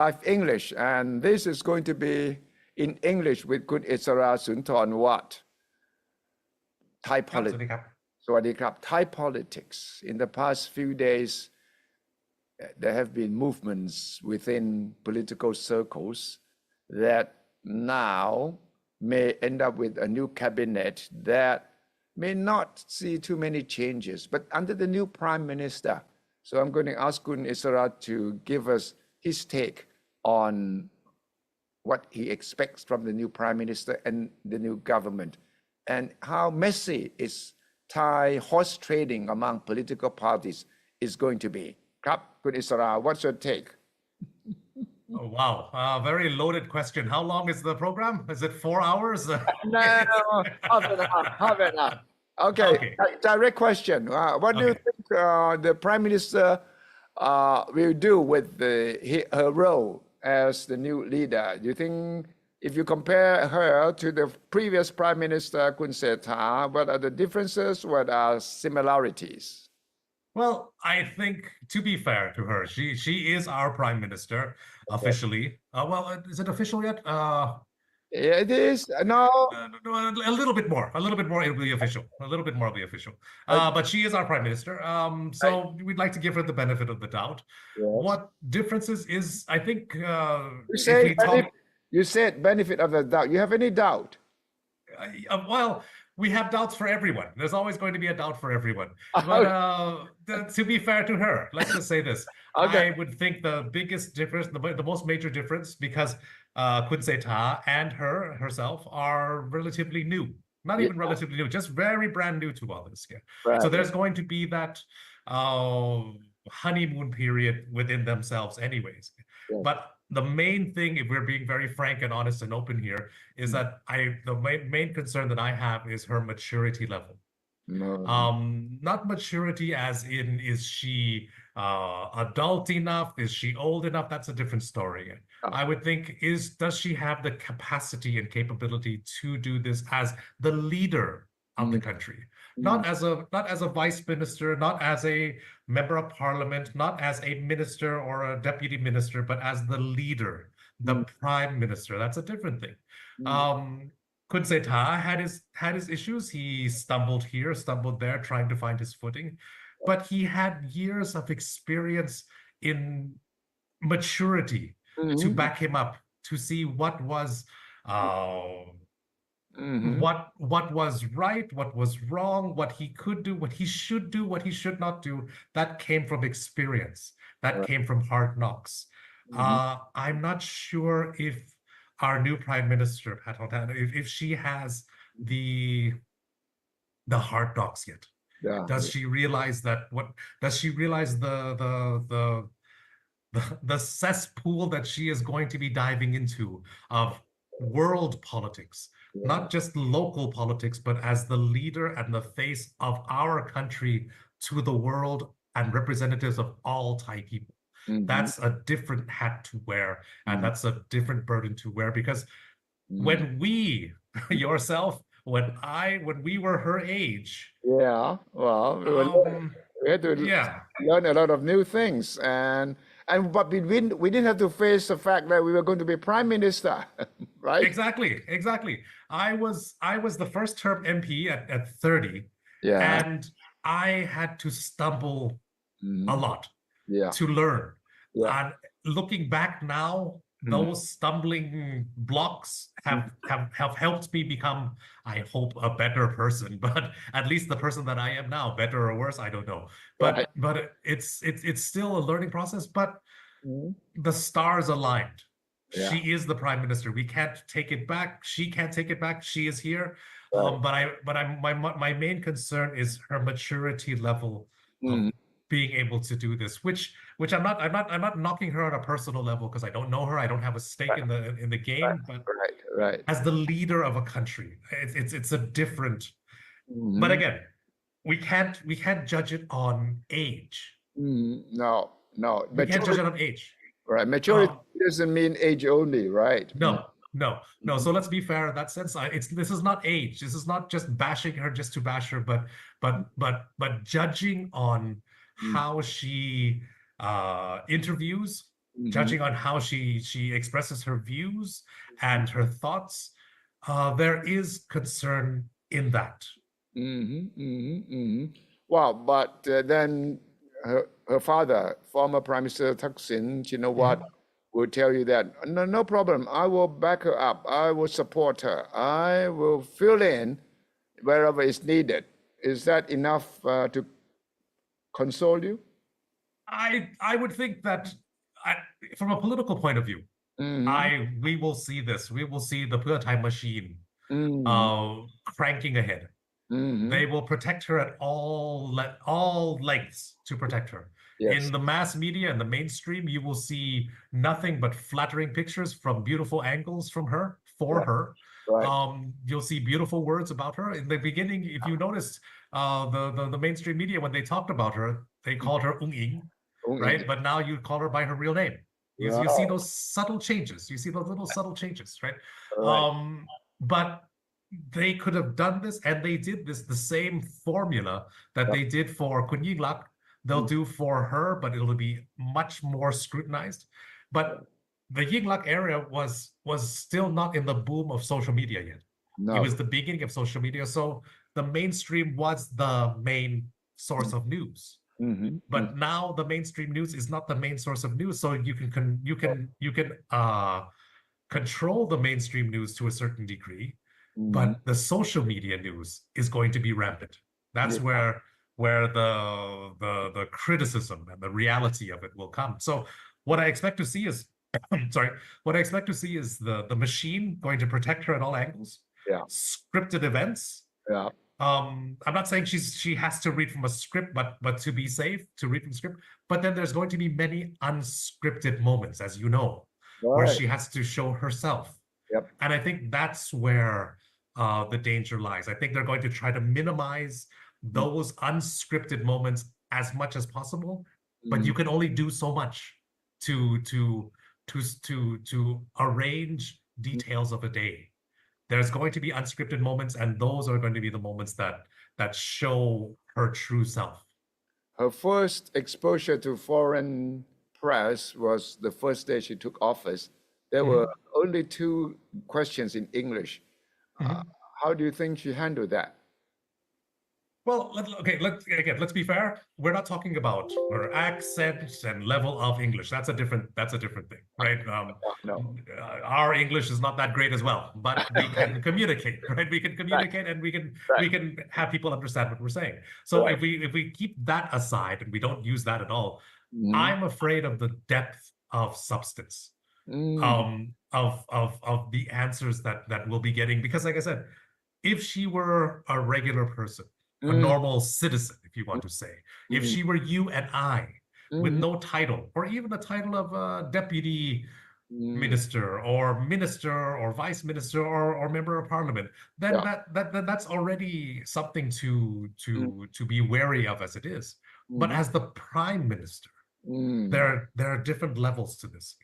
Live English, and this is going to be in English with Kun Isara Sunthorn Watt. Thai ครับ politics. สวัสดีครับ Sawadi krab. Thai politics. In the past few days, there have been movements within political circles that now may end up with a new cabinet that may not see too many changes, but under the new prime minister. So I'm going to ask Kun Isara to give us his take on what he expects from the new prime minister and the new government, and how messy is Thai horse trading among political parties is going to be. Krab, Kun Isara, what's your take? Oh, wow. Very loaded question. How long is the program? Is it 4 hours? No, half an hour, half an hour. Okay, Okay. direct question. What do you Okay. think the prime minister will do with her role as the new leader? Do you think if you compare her to the previous prime minister, Kun Sethha, what are the differences? What are similarities? Well, I think to be fair to her, she is our prime minister officially. Well, is it official yet? It is no. A little bit more. A little bit more. It will be official. A little bit more will be official. But she is our prime minister. So we'd like to give her the benefit of the doubt. Yes. What differences is, I think, You said benefit of the doubt. You have any doubt? Well, we have doubts for everyone. There's always going to be a doubt for everyone. But to be fair to her, let's just say this. Okay. I would think the biggest difference, the most major difference, because Kun Sethha and herself are relatively new. Not even relatively new, just very brand new to all this. Yeah. Right. So there's going to be that honeymoon period within themselves anyways. Yes. But the main thing, if we're being very frank and honest and open here, is that the main concern that I have is her maturity level. Not maturity as in, is she adult enough? Is she old enough? That's a different story. I would think, does she have the capacity and capability to do this as the leader of the country? Not as a vice minister, not as a member of parliament, not as a minister or a deputy minister, but as the leader, the prime minister. That's a different thing. Kun Sethha had his issues. He stumbled here, stumbled there, trying to find his footing, but he had years of experience in maturity to back him up, to see what was what was right, what was wrong, what he could do, what he should do, what he should not do. That came from experience. That came from hard knocks. I'm not sure if our new prime minister, if she has the hard knocks yet. Yeah. Does she realize that? Does she realize the cesspool that she is going to be diving into of world politics? Not just local politics, but as the leader and the face of our country to the world and representatives of all Thai people. That's a different hat to wear, and that's a different burden to wear, because when we, yourself, when we were her age. Yeah, well, we had to learn a lot of new things, but we didn't have to face the fact that we were going to be prime minister, right? Exactly. I was the first term MP at 30, and I had to stumble a lot to learn. And looking back now, those stumbling blocks have helped me become, I hope, a better person. But at least the person that I am now, better or worse, I don't know. But it's still a learning process. But the stars aligned. She is the prime minister. We can't take it back. She can't take it back. She is here. My main concern is her maturity level of being able to do this, which I'm not knocking her on a personal level, because I don't know her. I don't have a stake in the game. But as the leader of a country, it's a different. But again, we can't judge it on age. No. We can't judge it on age. Right. Maturity doesn't mean age only, right? No. So let's be fair in that sense. This is not age. This is not just bashing her just to bash her, but judging on how she interviews, judging on how she expresses her views and her thoughts, there is concern in that. Well, but then her father, former Prime Minister Thaksin Shinawatra, will tell you that no problem. I will back her up. I will support her. I will fill in wherever it's needed. Is that enough to console you? I would think that from a political point of view, we will see this. We will see the Pheu Thai machine cranking ahead. They will protect her at all lengths to protect her. Yes. In the mass media and the mainstream, you will see nothing but flattering pictures from beautiful angles from her, for her. Right. You'll see beautiful words about her. In the beginning, if you noticed, the mainstream media, when they talked about her, they called her Ung Ying, right? But now you call her by her real name. You see those subtle changes. You see those little subtle changes, right? But they could have done this, and they did this, the same formula that they did for Kun Yingluck, they'll do for her, but it'll be much more scrutinized. But the Yingluck era was still not in the boom of social media yet. No. It was the beginning of social media, so the mainstream was the main source of news. But now the mainstream news is not the main source of news, so you can control the mainstream news to a certain degree. But the social media news is going to be rampant. That's where the criticism and the reality of it will come. So what I expect to see is, what I expect to see is the machine going to protect her at all angles. Scripted events. I'm not saying she has to read from a script, but to be safe, to read from script. But then there's going to be many unscripted moments, as you know, where she has to show herself. And I think that's where the danger lies. I think they're going to try to minimize those unscripted moments as much as possible, but you can only do so much to arrange details of a day. There's going to be unscripted moments, and those are going to be the moments that show her true self. Her first exposure to foreign press was the first day she took office. There were only 2 questions in English. How do you think she handled that? Well, let's be fair. We're not talking about her accent and level of English. That's a different thing, right? No. Our English is not that great as well, but we can communicate, right? We can communicate, and we can have people understand what we're saying. So if we keep that aside and we don't use that at all, I'm afraid of the depth of substance, of the answers that we'll be getting. Because, like I said, if she were a regular person, a normal citizen, if you want to say, if she were you and I, with no title, or even the title of deputy minister or vice minister or member of parliament, then that's already something to be wary of as it is. But as the prime minister, there are different levels to this.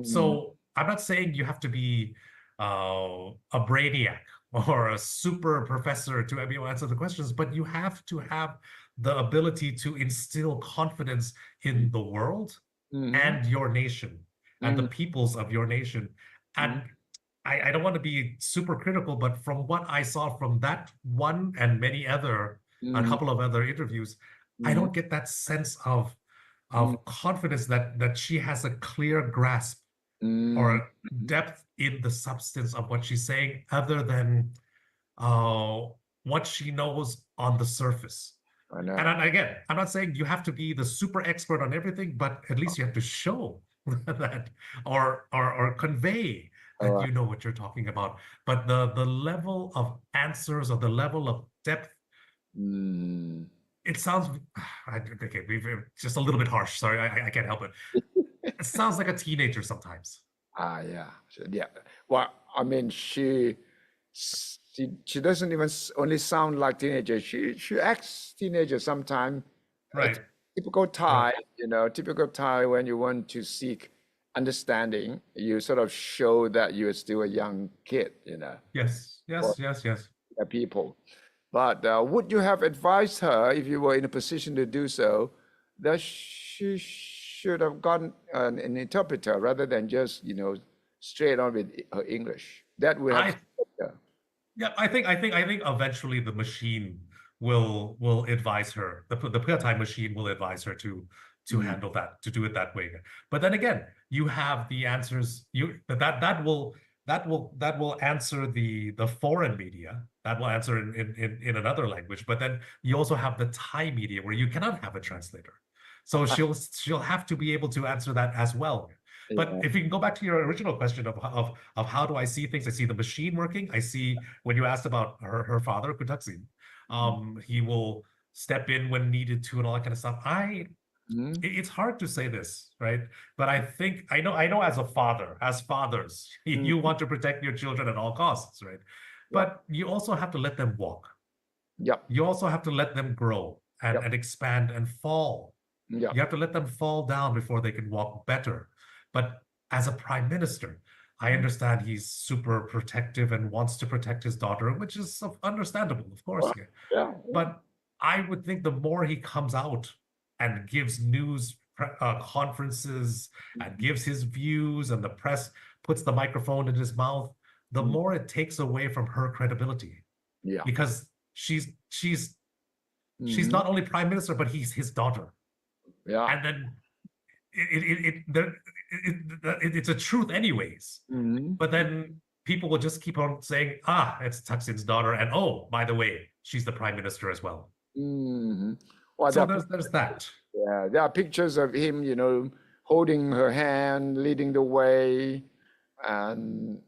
So I'm not saying you have to be a brainiac or a super professor to be able to answer the questions, but you have to have the ability to instill confidence in the world and your nation and the peoples of your nation. And I don't want to be super critical, but from what I saw from that one and many other, a couple of other interviews, I don't get that sense of confidence that she has a clear grasp or depth in the substance of what she's saying, other than what she knows on the surface. And again, I'm not saying you have to be the super expert on everything, but at least you have to show that or convey that you know what you're talking about. But the level of answers or the level of depth, it sounds we've just a little bit harsh. Sorry, I can't help it. It sounds like a teenager sometimes. Yeah. Well, I mean, she doesn't even only sound like teenager. She acts teenager sometimes. Right. Typical Thai, typical Thai, when you want to seek understanding, you sort of show that you're still a young kid, Yes. People. But would you have advised her, if you were in a position to do so, that she should have gotten an interpreter rather than just, straight on with her English. That would have. Yeah, I think eventually the machine will advise her. The Pua Thai machine will advise her to handle that, to do it that way. But then again, you have the answers. That will answer the foreign media. That will answer in another language. But then you also have the Thai media where you cannot have a translator. So she'll have to be able to answer that as well. But if we can go back to your original question of how do I see things, I see the machine working. I see when you asked about her father, Kutaksin, he will step in when needed to and all that kind of stuff. It's hard to say this, right? But I know as a father, as fathers, you want to protect your children at all costs, right? But you also have to let them walk. Yep. You also have to let them grow and expand and fall. Yep. You have to let them fall down before they can walk better. But as a prime minister, I understand he's super protective and wants to protect his daughter, which is understandable, of course. Yeah. But I would think the more he comes out and gives news conferences and gives his views and the press puts the microphone in his mouth, the more it takes away from her credibility. Yeah. Because she's not only prime minister, but he's his daughter. Yeah. And then it's a truth anyways. But then people will just keep on saying, it's Thaksin's daughter, and oh, by the way, she's the prime minister as well. Well, so there's that. Yeah, there are pictures of him, holding her hand, leading the way, and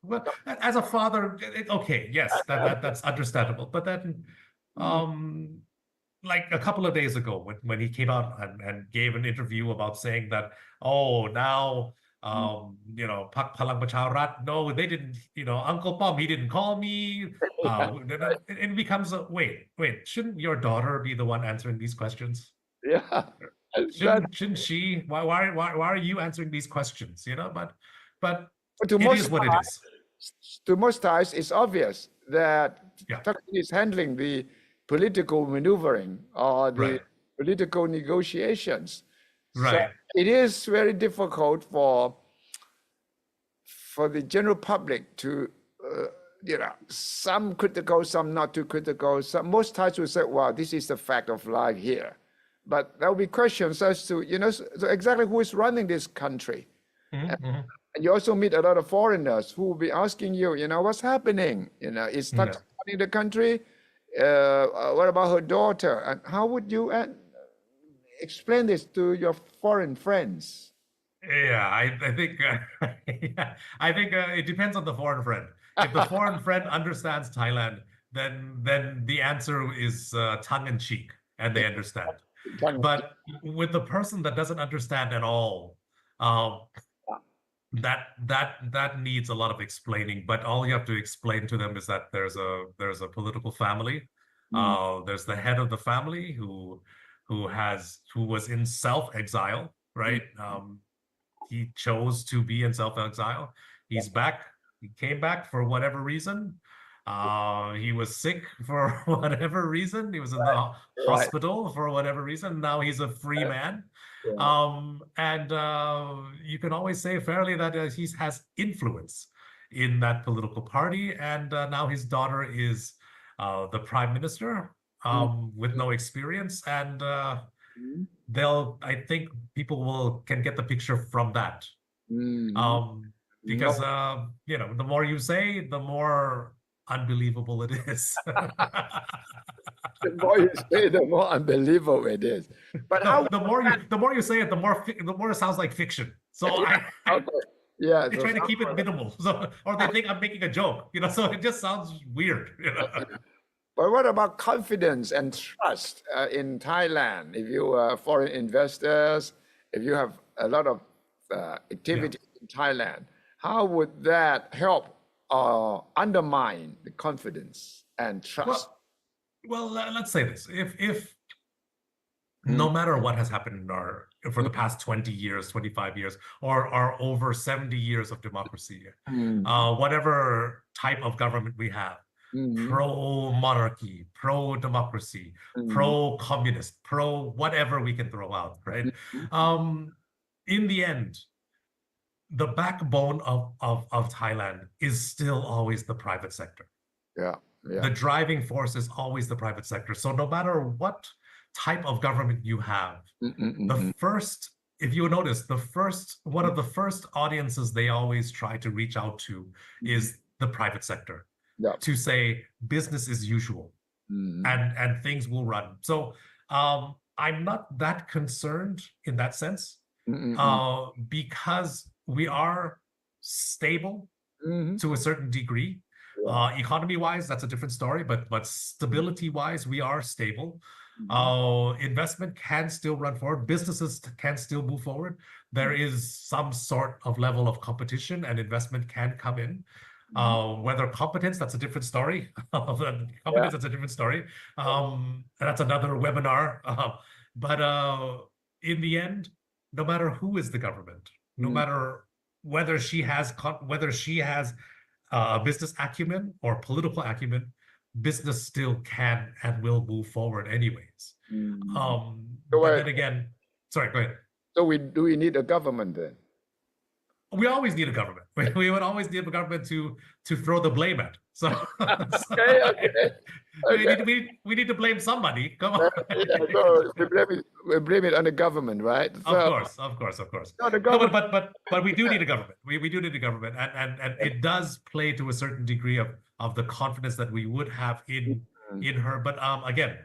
well, as a father, okay, yes, that's understandable. But then, like a couple of days ago when he came out and gave an interview about saying that, now Pak Palang Pacharat, no, they didn't, Uncle Pom, he didn't call me. It becomes wait, shouldn't your daughter be the one answering these questions? Yeah. Shouldn't she? Why are you answering these questions? But it is what it is. To most Thais, it's obvious that Thaksin is handling the political maneuvering or the political negotiations. Right. So it is very difficult for the general public to, some critical, some not too critical. Most Thais will say, well, this is the fact of life here. But there will be questions as to, so exactly who is running this country. And you also meet a lot of foreigners who will be asking you, what's happening? Is Thaksin running the country? What about her daughter? And how would you explain this to your foreign friends? Yeah, I think it depends on the foreign friend. If the foreign friend understands Thailand, then the answer is tongue in cheek, and they understand. But with the person that doesn't understand at all, that needs a lot of explaining. But all you have to explain to them is that there's a political family. There's the head of the family who was in self-exile, right? He chose to be in self-exile. He's back. He came back for whatever reason. He was sick for whatever reason. He was in the hospital for whatever reason. Now he's a free man. And you can always say fairly that he has influence in that political party. And now his daughter is the prime minister with no experience. And I think people can get the picture from that. Because, the more you say, the more unbelievable it is. The more you say, the more unbelievable it is. But the more you say it, the more it sounds like fiction. So I try to keep it minimal. So, or they think I'm making a joke, so it just sounds weird. But what about confidence and trust in Thailand? If you are foreign investors, if you have a lot of activity in Thailand, how would that help or undermine the confidence and trust? Well, let's say this: if no matter what has happened for the past 20 years, 25 years, or over 70 years of democracy, whatever type of government we have, pro-monarchy, pro-democracy, pro-communist, pro-whatever we can throw out, right? In the end, the backbone of Thailand is still always the private sector. Yeah, yeah. The driving force is always the private sector. So no matter what type of government you have, the first, if you notice, one of the first audiences they always try to reach out to is the private sector, to say business as usual, and things will run. So I'm not that concerned in that sense, because we are stable to a certain degree. Economy-wise, that's a different story, but stability-wise, we are stable. Investment can still run forward. Businesses can still move forward. There is some sort of level of competition, and investment can come in. Whether competence, that's a different story. Competence, that's a different story. And that's another webinar. But in the end, no matter who is the government, no matter whether she has business acumen or political acumen, business still can and will move forward anyways. But then again, sorry, go ahead. So do we need a government then? We always need a government. We would always need a government to throw the blame at. So, we need to blame somebody. Come on. So we blame it on the government, right? So, of course. No, the government. No, but we do need a government. We do need a government, and it does play to a certain degree of the confidence that we would have in her. But again,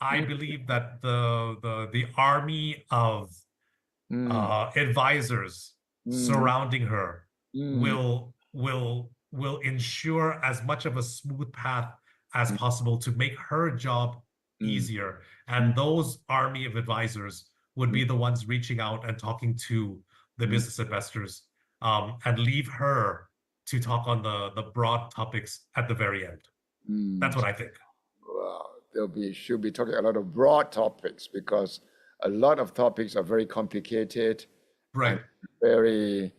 I believe that the army of advisors surrounding her will ensure as much of a smooth path as possible to make her job easier. And those army of advisors would be the ones reaching out and talking to the business investors, and leave her to talk on the broad topics at the very end. That's what I think. Well, should be talking a lot of broad topics, because a lot of topics are very complicated, right? Very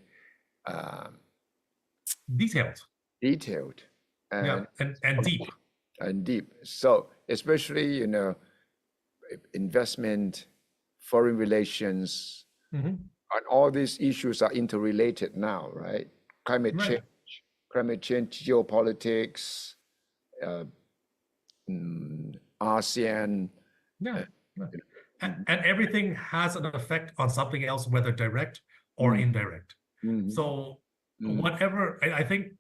detailed, and deep. So especially investment, foreign relations, and all these issues are interrelated now, right? Climate change, geopolitics, ASEAN. And everything has an effect on something else, whether direct or indirect. So whatever, I think,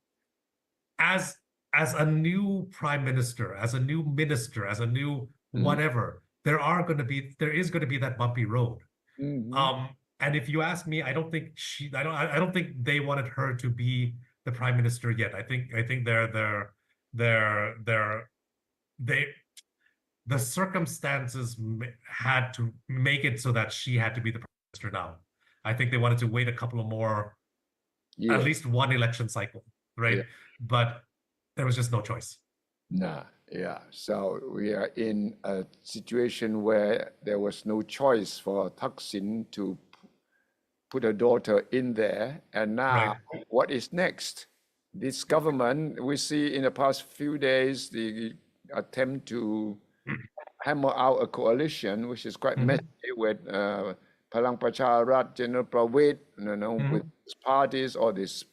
as a new prime minister, as a new minister, as a new whatever, there is going to be that bumpy road. And if you ask me, I don't think they wanted her to be the prime minister yet. I think the circumstances had to make it so that she had to be the prime minister now. I think they wanted to wait a couple of more, at least one election cycle, right? But there was just no choice. So we are in a situation where there was no choice for Thaksin to put a daughter in there. And now, what is next? This government, we see in the past few days, the attempt to hammer out a coalition, which is quite messy, with Palang Pracharat, General Pravit, with parties, or this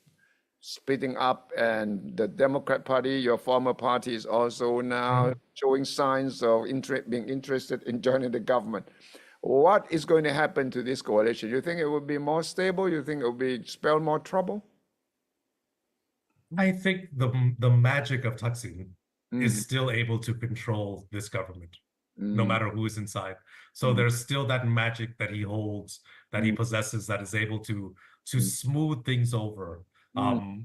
splitting up, and the Democrat Party, your former party, is also now showing signs of being interested in joining the government. What is going to happen to this coalition? You think it will be more stable? You think it will spell more trouble? I think the magic of Thaksin is still able to control this government, no matter who is inside. So there's still that magic that he holds, that he possesses, that is able to smooth things over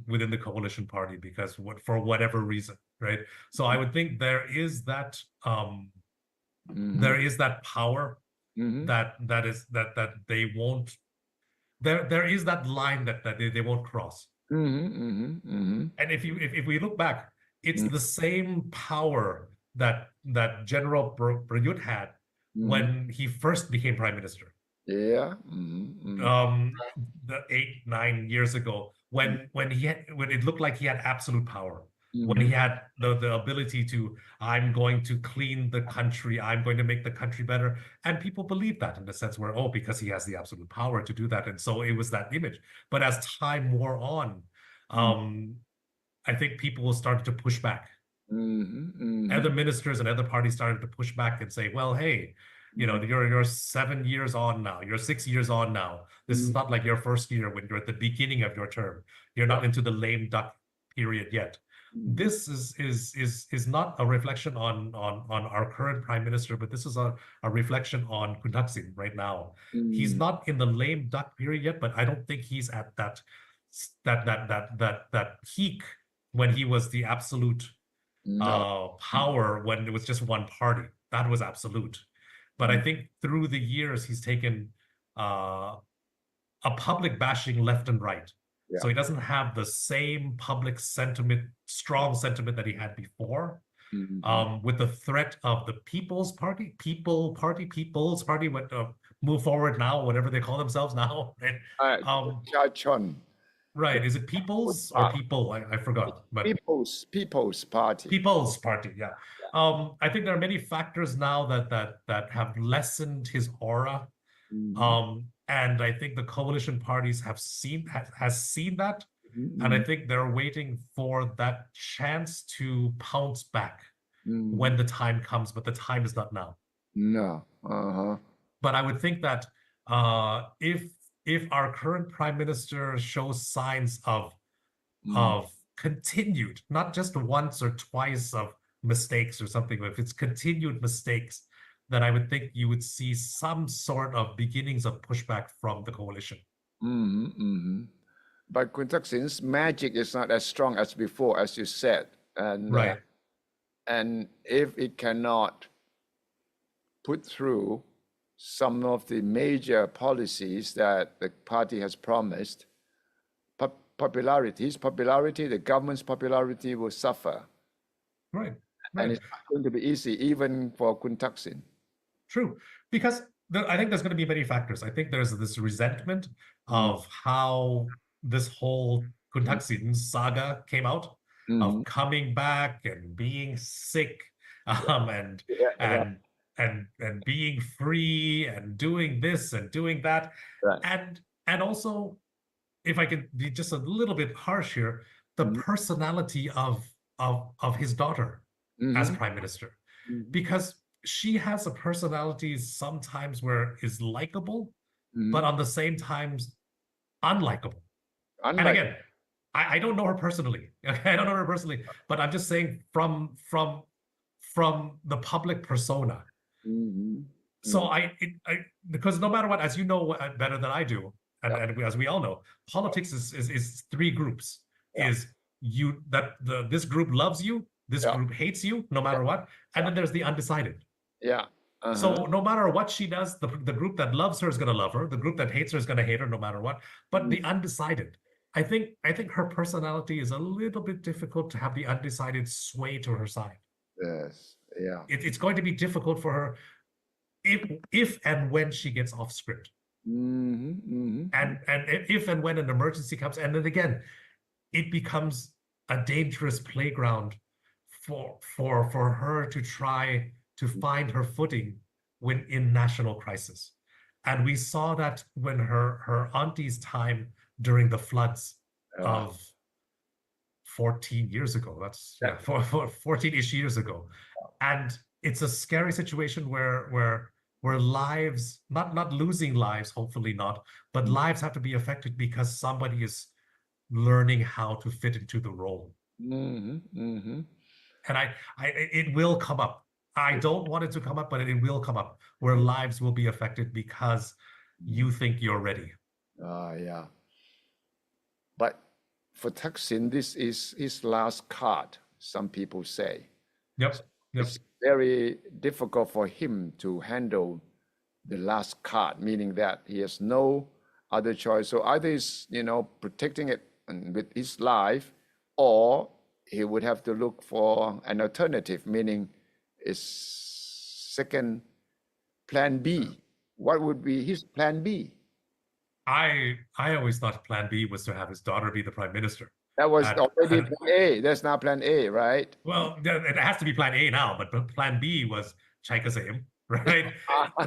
within the coalition party, because for whatever reason, right? So I would think there is that power that they won't. There is that line that they won't cross. And if we look back, it's the same power that General Prayut had when he first became prime minister. The 8-9 years ago, when it looked like he had absolute power. when he had the ability to, I'm going to clean the country, I'm going to make the country better. And people believe that in the sense where, oh, because he has the absolute power to do that. And so it was that image. But as time wore on, I think people started to push back. Other ministers and other parties started to push back and say, well, hey, you know, you're 7 years on now, you're 6 years on now. This is not like your first year when you're at the beginning of your term. You're not into the lame duck period yet. This is not a reflection on our current prime minister, but this is a reflection on Kun Thaksin right now. He's not in the lame duck period yet, but I don't think he's at that peak when he was the absolute power, when it was just one party. That was absolute. But I think through the years, he's taken a public bashing left and right. So he doesn't have the same public sentiment, strong sentiment that he had before. With the threat of the People's Party, what move forward now, whatever they call themselves now, right? Right. Is it People's or People? I forgot. But People's Party. People's Party, yeah. I think there are many factors now that have lessened his aura. And I think the coalition parties have seen that. And I think they're waiting for that chance to pounce back when the time comes, but the time is not now. No. But I would think that if our current prime minister shows signs of continued, not just once or twice of mistakes or something, but if it's continued mistakes, then I would think you would see some sort of beginnings of pushback from the coalition. But Kun Thaksin's magic is not as strong as before, as you said. And, right. And if it cannot put through some of the major policies that the party has promised, his popularity, the government's popularity will suffer. Right. And it's not going to be easy, even for Kun Thaksin. True, because I think there's going to be many factors. I think there's this resentment of how this whole Kun Thaksin saga came out, of coming back and being sick, and being free and doing this and doing that, and also, if I could be just a little bit harsh here, the personality of his daughter as prime minister, because she has a personality sometimes where is likable, but on the same times unlikable. And again, I don't know her personally. I don't know her personally, but I'm just saying from the public persona. So because no matter what, as you know better than I do, and as we all know, politics is three groups. This group loves you, this group hates you, no matter what, and then there's the undecided. So no matter what she does, the group that loves her is going to love her. The group that hates her is going to hate her, no matter what. But the undecided, I think her personality is a little bit difficult to have the undecided sway to her side. Yes, yeah. It's going to be difficult for her if and when she gets off script. And if and when an emergency comes, and then again, it becomes a dangerous playground for her to try to find her footing when in national crisis. And we saw that when her auntie's time during the floods of 14 years ago. That's 14-ish years ago. And it's a scary situation where lives, not losing lives, hopefully not, but lives have to be affected because somebody is learning how to fit into the role. And it will come up. I don't want it to come up, but it will come up where lives will be affected because you think you're ready. Yeah. But for Thaksin, this is his last card, some people say. Yep. It's very difficult for him to handle the last card, meaning that he has no other choice. So either he's, protecting it with his life, or he would have to look for an alternative, meaning his second plan B. What would be his plan B? I always thought Plan B was to have his daughter be the prime minister. That was already And Plan A. That's now Plan A, right? well, it has to be Plan A now, but Plan B was Chai Kasem, right?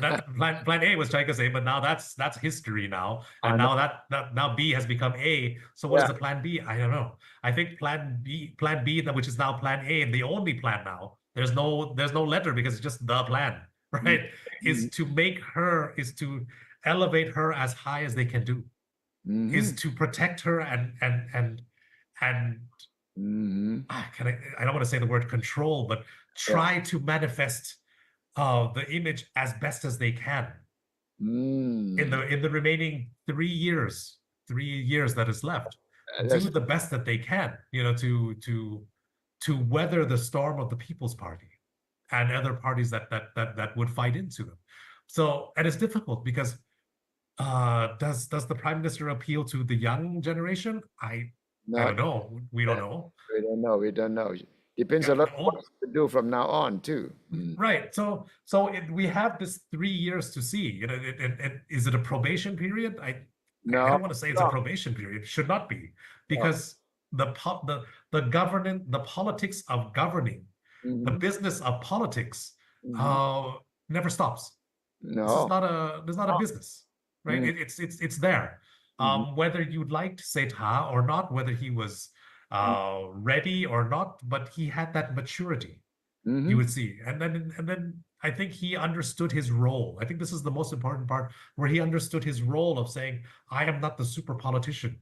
That Plan A was Chai Kasem, but now that's history now, and I know. now that now B has become A. So what is Yeah. the Plan B? I don't know. I think Plan B, which is now Plan A, and the only plan now. There's no letter because it's just the plan, right? Is to elevate her as high as they can do, is Mm-hmm. to protect her and Mm-hmm. I don't want to say the word control, but Yeah. try to manifest the image as best as they can in Mm. the remaining 3 years that is left. That's Do the best that they can, to weather the storm of the People's Party and other parties that would fight into them. So, and it's difficult because does the prime minister appeal to the young generation? I don't not. know. We don't know. We don't know. We don't know. Depends a Yeah, lot what to do from now on too. Mm. right. So we have this 3 years to see. Is it a probation period? I No. don't want to say it's a No. probation period. It should not be, No. because the politics of governing, the Mm-hmm. business of politics, Mm-hmm. uh, never stops. No. This is not a business, right? Mm-hmm. It's there. Mm-hmm. Whether you'd like to say Ta or not, whether he was ready or not, but he had that maturity, you Mm-hmm. would see. And then I think he understood his role. I think this is the most important part, where he understood his role of saying, I am not the super politician,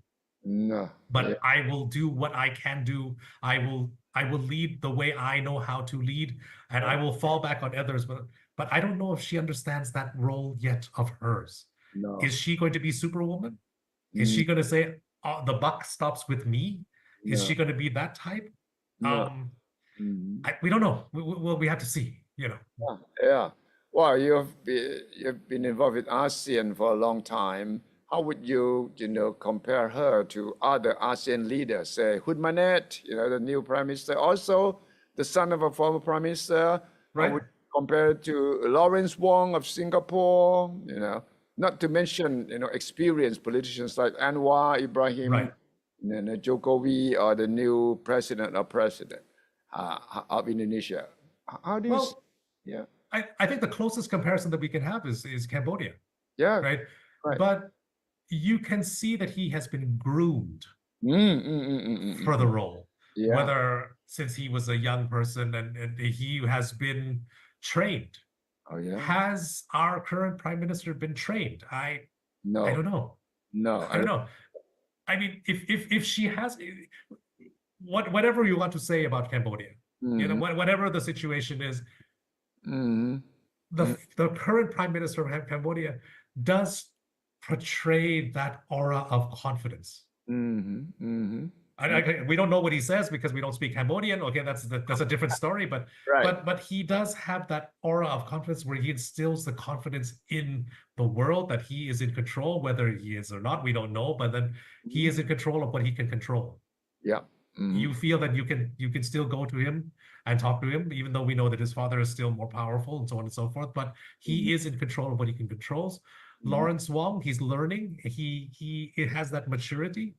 No. Yeah. but I will do what I can do. I will lead the way I know how to lead, and I will fall back on others. But I don't know if she understands that role yet of hers. No. Is she going to be Superwoman? Is Mm. she going to say, the buck stops with me? Is No. she going to be that type? No. Mm. We don't know. We have to see. Yeah. Yeah. Well, you've been involved with ASEAN for a long time. How would you, compare her to other ASEAN leaders? Say Hun Manet, the new prime minister, also the son of a former prime minister. How Right? would you compare it to Lawrence Wong of Singapore? Not to mention, experienced politicians like Anwar Ibrahim, Right. Jokowi, or the new president of Indonesia. How do you see? Well, Yeah. I think the closest comparison that we can have is Cambodia, Yeah. right? Right. But you can see that he has been groomed for the role, Yeah. whether since he was a young person, and he has been trained. Oh, yeah. Has our current prime minister been trained? I No. don't know. No. I don't know. I mean, if she has, whatever you want to say about Cambodia, whatever the situation is, Mm-hmm. the current prime minister of Cambodia does portray that aura of confidence. Mm-hmm. Mm-hmm. We don't know what he says because we don't speak Cambodian. Okay, that's a different story. But Right. but he does have that aura of confidence where he instills the confidence in the world that he is in control, whether he is or not, we don't know. But then he is in control of what he can control. Yeah. Mm-hmm. You feel that you can still go to him and talk to him, even though we know that his father is still more powerful and so on and so forth. But he is in control of what he can control. Lawrence Wong, he's learning. He has that maturity.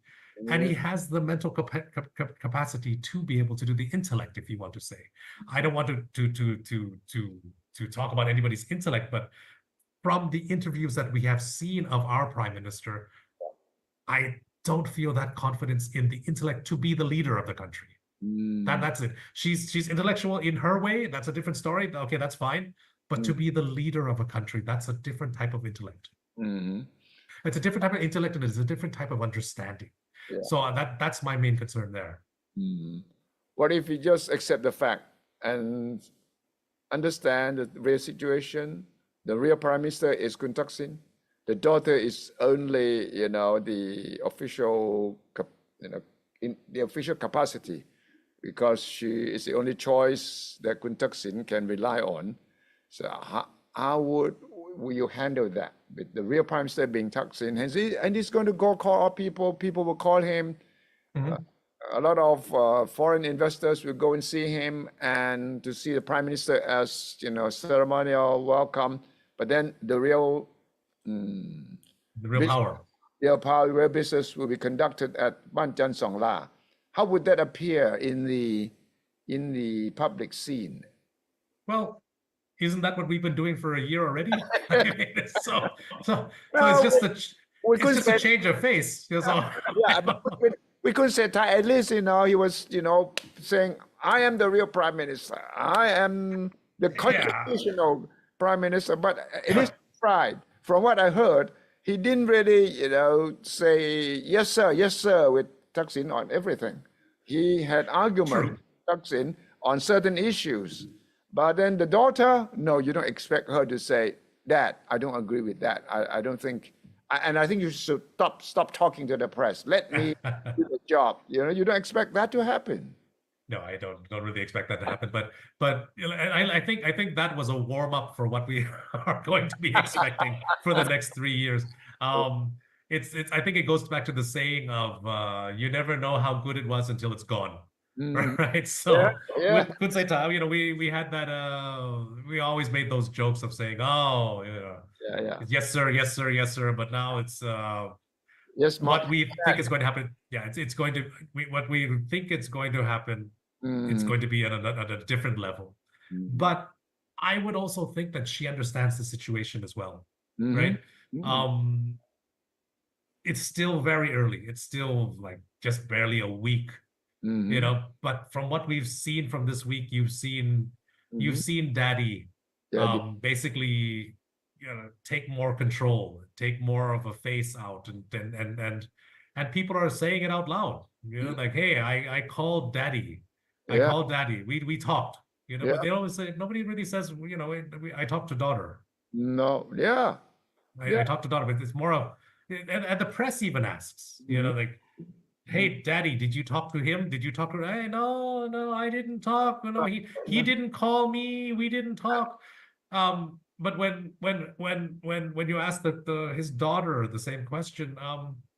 And he has the mental capacity to be able to do the intellect, if you want to say. I don't want to talk about anybody's intellect, but from the interviews that we have seen of our prime minister, I don't feel that confidence in the intellect to be the leader of the country. That's it. She's intellectual in her way. That's a different story. Okay, that's fine. But to be the leader of a country, that's a different type of intellect. It's a different type of intellect, and it's a different type of understanding. Yeah. So that's my main concern there. What if you just accept the fact and understand the real situation? The real prime minister is Kun Thaksin. The daughter is only, the official, in the official capacity, because she is the only choice that Kun Thaksin can rely on. So how would you handle that with the real prime minister being Thaksin? And he's going to go call up people. People will call him. A lot of foreign investors will go and see him, and to see the prime minister as ceremonial welcome. But then the real power. their power where business will be conducted at Ban Chan Song La. How would that appear in the public scene? Well, isn't that what we've been doing for a year already? I mean, so Well, we it's couldn't just a say, change of face. So yeah, but we couldn't say Thai. At least, he was, saying, I am the real prime minister. I am the constitutional prime minister. But in his pride, from what I heard, he didn't really, say yes, sir, with Thaksin on everything. He had argument with Thaksin on certain issues. But then the daughter, no, you don't expect her to say, Dad, I don't agree with that. I don't think, and I think you should stop talking to the press. Let me do the job. You don't expect that to happen. No, I don't really expect that to happen. But I think that was a warm up for what we are going to be expecting for the next 3 years. It's I think it goes back to the saying of you never know how good it was until it's gone. Right. So with Kun Seta, we had that we always made those jokes of saying, oh, yes, sir, yes, sir, yes, sir. But now it's yes, what we think is going to happen. Yeah, it's going to what we think it's going to happen. It's going to be at a different level. But I would also think that she understands the situation as well, right? It's still very early. It's still like just barely a week, but from what we've seen from this week, you've seen Daddy basically take more control, take more of a face out, and people are saying it out loud, like, hey, I called Daddy. I called Daddy. We talked, but they always say, nobody really says, I talked to daughter. No, yeah. I talked to daughter, but it's more of, and the press even asks, like, hey, Daddy, did you talk to him? Did you talk to her? Hey, no, I didn't talk. No, he didn't call me. We didn't talk. But when you ask his daughter the same question,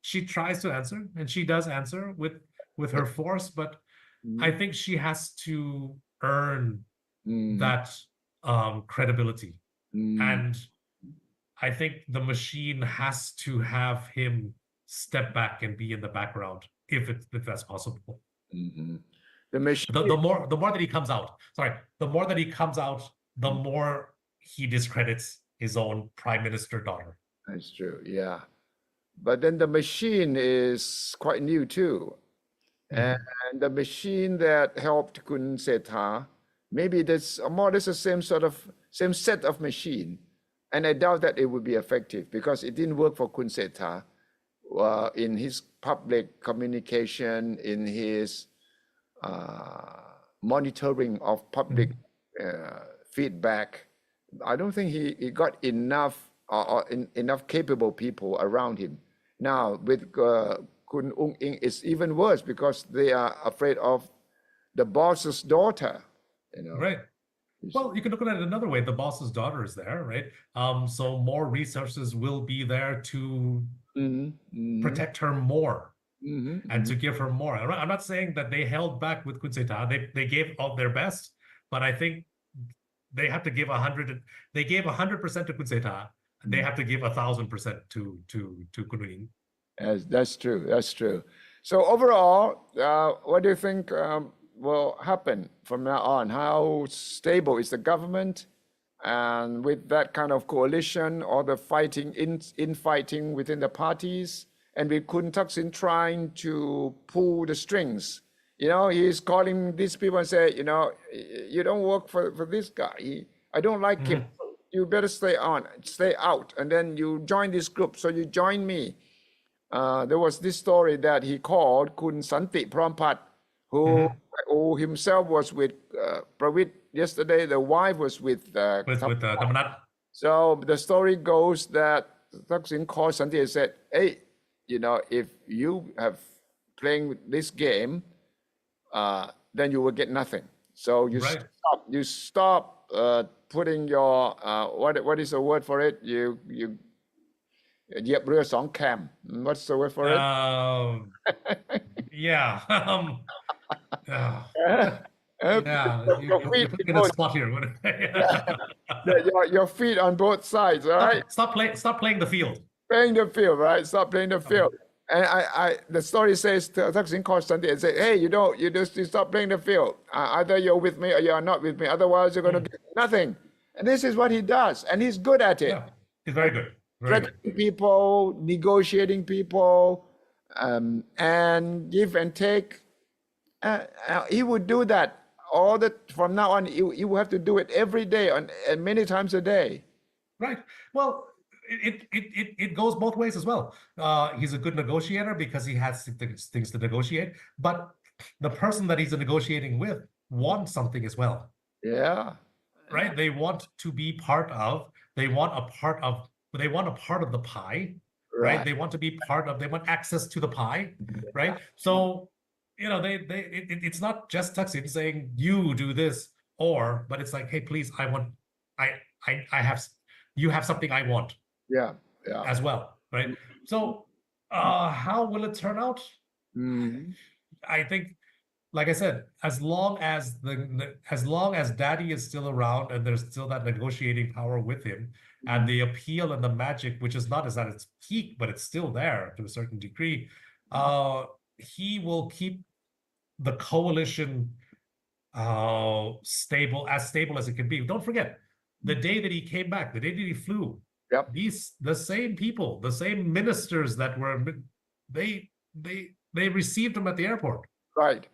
she tries to answer, and she does answer with her force, but I think she has to earn that credibility. And I think the machine has to have him step back and be in the background if that's possible. The machine. The more that he comes out, the more that he comes out, the more he discredits his own prime minister daughter. That's true, yeah. But then the machine is quite new too. And the machine that helped Kun Seta, maybe that's more or less the same set of machine. And I doubt that it would be effective because it didn't work for Kun Seta in his public communication, in his monitoring of public feedback. I don't think he got enough enough capable people around him. Now with Kun Ung Ing, it's even worse because they are afraid of the boss's daughter. Right. Well, you can look at it another way. The boss's daughter is there, right? So more resources will be there to protect her more and to give her more. I'm not saying that they held back with Kun Seta. They gave all their best, but I think they have to give 100. They gave 100% to Kun Seta. They have to give 1,000% to Kun Ing. Yes, that's true. That's true. So overall, what do you think will happen from now on? How stable is the government? And with that kind of coalition or the fighting, infighting within the parties, and with Kun Thaksin trying to pull the strings, he's calling these people and say, you don't work for this guy. I don't like him. You better stay out, and then you join this group. So you join me. There was this story that he called Kun Santi Prampat, who himself was with Pravit yesterday. The wife was with Tamanat. So the story goes that Thaksin called Santi and said, hey, if you have playing this game, then you will get nothing. So you stop putting your what is the word for it? You เหยียบเรือสองแคม What's the word for it? Yeah. You put me in a spot here. Your feet on both sides, all right? Stop playing the field. playing the field, right? Stop playing the field. And the story says Thaksin called Sunday and said, "Hey, you stop playing the field. Either you're with me or you are not with me. Otherwise, you're going to get nothing." And this is what he does, and he's good at it. Yeah, he's very good. Very good. Threatening people, negotiating people, and give and take. He would do that from now on. You will have to do it every day and many times a day. Right. Well, it goes both ways as well. He's a good negotiator because he has things to negotiate, but the person that he's negotiating with wants something as well. Yeah. Right. They want to be part of. They want a part of the pie. Right. They want to be part of. They want access to the pie. Right. So, it's not just Thaksin saying you do this but it's like, hey, please, you have something I want. Yeah. As well, right? So, how will it turn out? I think, like I said, as long as Daddy is still around and there's still that negotiating power with him, and the appeal and the magic, which is not as at its peak, but it's still there to a certain degree, he will keep the coalition stable as it can be. Don't forget, the day that he came back, the day that he flew, the same people, the same ministers that were, they received him at the airport. Right.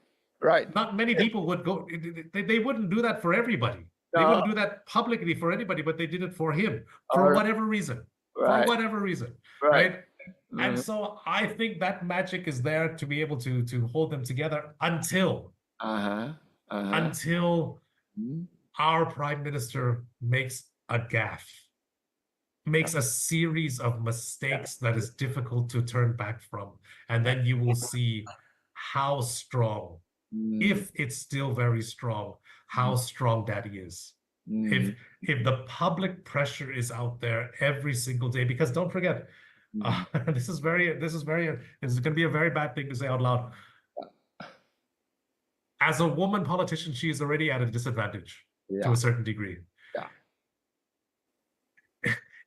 Not many people would go. They wouldn't do that for everybody. They wouldn't do that publicly for anybody, but they did it for him for whatever reason. For whatever reason, right? And so I think that magic is there to be able to hold them together until our prime minister makes a gaffe, makes a series of mistakes that is difficult to turn back from. And then you will see how strong, if it's still very strong, how strong Daddy is. If the public pressure is out there every single day, because don't forget, this is going to be a very bad thing to say out loud. As a woman politician, she is already at a disadvantage to a certain degree.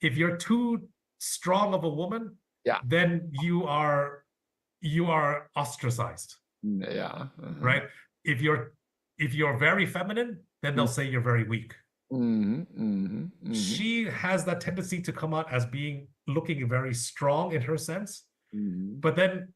If you're too strong of a woman, then you are ostracized. Right? If you're very feminine, then they'll say you're very weak. She has that tendency to come out as looking very strong in her sense, but then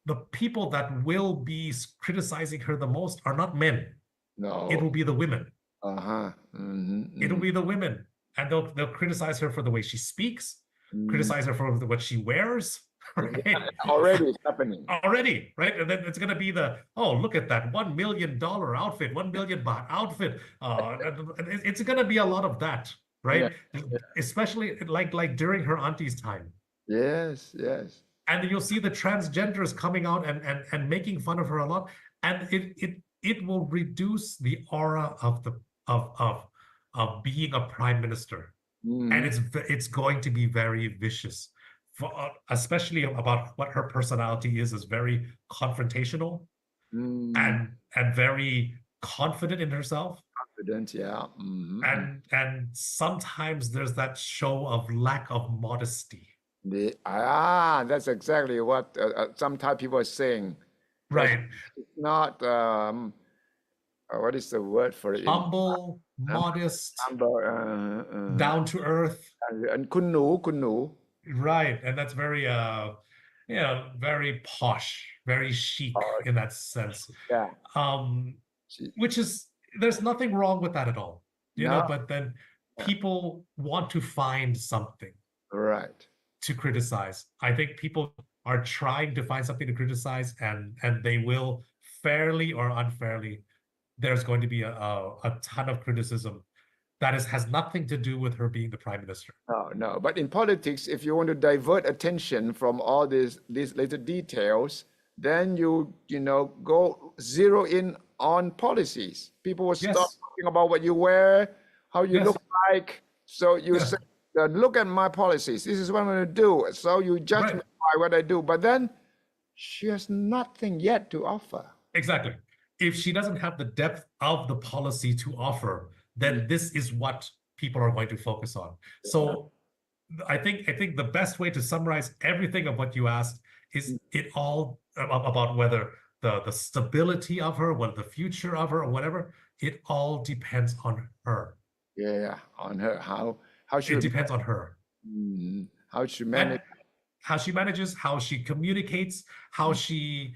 the people that will be criticizing her the most are not men. No, it will be the women. It'll be the women, and they'll criticize her for the way she speaks, criticize her for what she wears. Right? Already it's happening. Already, right? And then it's going to be look at that $1 million outfit, 1 million baht outfit. It's going to be a lot of that, right? Especially like during her auntie's time. Yes. And you'll see the transgenders coming out and making fun of her a lot, and it will reduce the aura of being a prime minister, and it's going to be very vicious. Especially about what her personality is very confrontational and very confident in herself. And sometimes there's that show of lack of modesty. That's exactly what some Thai people are saying. Right. It's not what is the word for it? Humble, modest, down to earth. And kun nu. Right, and that's very very posh, very chic in that sense. Which is, there's nothing wrong with that at all, but then people want to find something to criticize. I think people are trying to find something to criticize, and they will, fairly or unfairly, there's going to be a ton of criticism that has nothing to do with her being the prime minister. No. But in politics, if you want to divert attention from all these little details, then you go zero in on policies. People will stop talking about what you wear, how you look like. So you say, look at my policies. This is what I'm going to do. So you judge me by what I do. But then she has nothing yet to offer. Exactly. If she doesn't have the depth of the policy to offer, then this is what people are going to focus on. So I think the best way to summarize everything of what you asked is it all about whether the stability of her, whether the future of her, or whatever. It all depends on her. Yeah, on her. How It should depends on her. how she And manage? how she manages, how she communicates, how she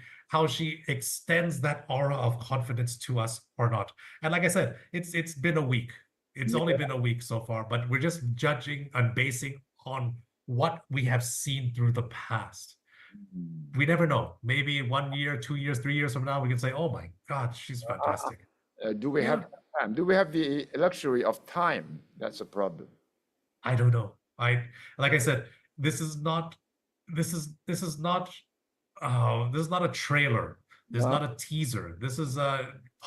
extends that aura of confidence to us or not. And like I said, it's been a week. It's only been a week so far, but we're just judging and basing on what we have seen through the past. We never know. Maybe 1 year, 2 years, 3 years from now, we can say, "Oh my God, she's fantastic." Do we have time? Do we have the luxury of time? That's a problem. I don't know. Like I said, this is not this is this is not this is not a trailer. This is not a teaser. This is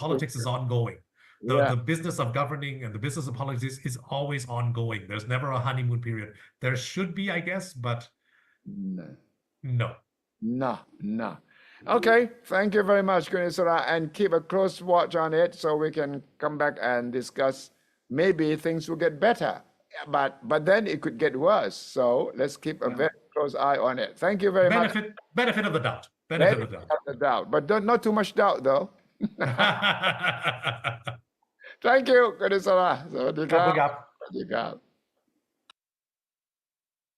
politics is ongoing. The business of governing and the business of politics is always ongoing. There's never a honeymoon period. There should be, I guess, but no. No. Okay, thank you very much, Kunisara, and keep a close watch on it so we can come back and discuss. Maybe things will get better, but then it could get worse. So let's keep a very close eye on it. Thank you very much. Benefit of the doubt. Benefit of the doubt. But not too much doubt, though. Thank you, Kunisara. สวัสดีครับ ครับ